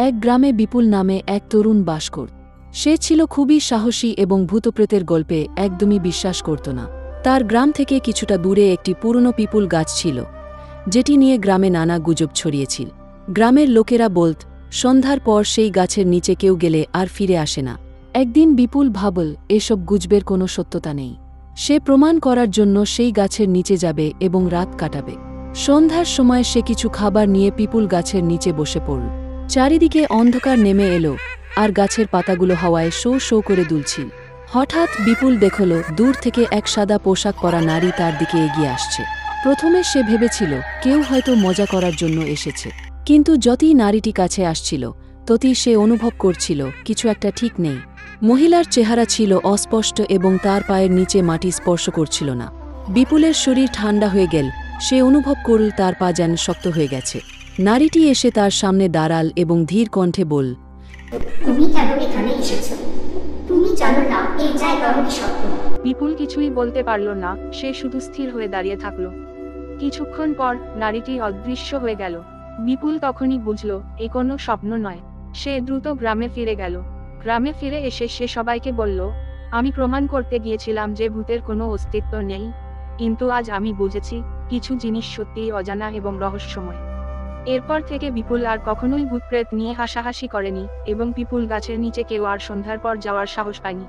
এক গ্রামে বিপুল নামে এক তরুণ বাস করত। সে ছিল খুবই সাহসী এবং ভূতপ্রেতের গল্পে একদমই বিশ্বাস করত না। তার গ্রাম থেকে কিছুটা দূরে একটি পুরনো পিপুল গাছ ছিল, যেটি নিয়ে গ্রামে নানা গুজব ছড়িয়েছিল। গ্রামের লোকেরা বলত, সন্ধ্যার পর সেই গাছের নিচে কেউ গেলে আর ফিরে আসে না। একদিন বিপুল ভাবল, এসব গুজবের কোনো সত্যতা নেই। সে প্রমাণ করার জন্য সেই গাছের নিচে যাবে এবং রাত কাটাবে। সন্ধ্যার সময় সে কিছু খাবার নিয়ে পিপুল গাছের নিচে বসে পড়ল। চারিদিকে অন্ধকার নেমে এলো, আর গাছের পাতাগুলো হাওয়ায় শো শো করে দুলছিল। হঠাৎ বিপুল দেখল দূর থেকে এক সাদা পোশাক পরা নারী তার দিকে এগিয়ে আসছে। প্রথমে সে ভেবেছিল কেউ হয়তো মজা করার জন্য এসেছে, কিন্তু যতই নারীটি কাছে আসছিল ততই সে অনুভব করছিল কিছু একটা ঠিক নেই। মহিলার চেহারা ছিল অস্পষ্ট এবং তার পায়ের নিচে মাটি স্পর্শ করছিল না। বিপুলের শরীর ঠান্ডা হয়ে গেল, সে অনুভব করল তার পা যেন শক্ত হয়ে গেছে। নারীটি এসে তার সামনে দাঁড়াল এবং ধীর কণ্ঠে বলল, তুমি কেন এখানে এসেছো? তুমি জানো না এই জায়গা অনেক শক্ত। বিপুল কিছুই বলতে পারল না, সে শুধু স্থির হয়ে দাঁড়িয়ে থাকল। কিছুক্ষণ পর নারীটি অদৃশ্য হয়ে গেল। বিপুল তখনই বুঝল এ কোনো স্বপ্ন নয়। সে দ্রুত গ্রামে ফিরে গেল। গ্রামে ফিরে এসে সে সবাইকে বলল, আমি প্রমাণ করতে গিয়েছিলাম যে ভূতের কোনো অস্তিত্ব নেই, কিন্তু আজ আমি বুঝেছি কিছু জিনিস সত্যিই অজানা এবং রহস্যময়। এরপর থেকে বিপুল আর কখনোই ভূতপ্রেত নিয়ে হাসাহাসি করেনি এবং পিপুল গাছের নিচে কেউ আর সন্ধ্যার পর যাওয়ার সাহস পায়নি।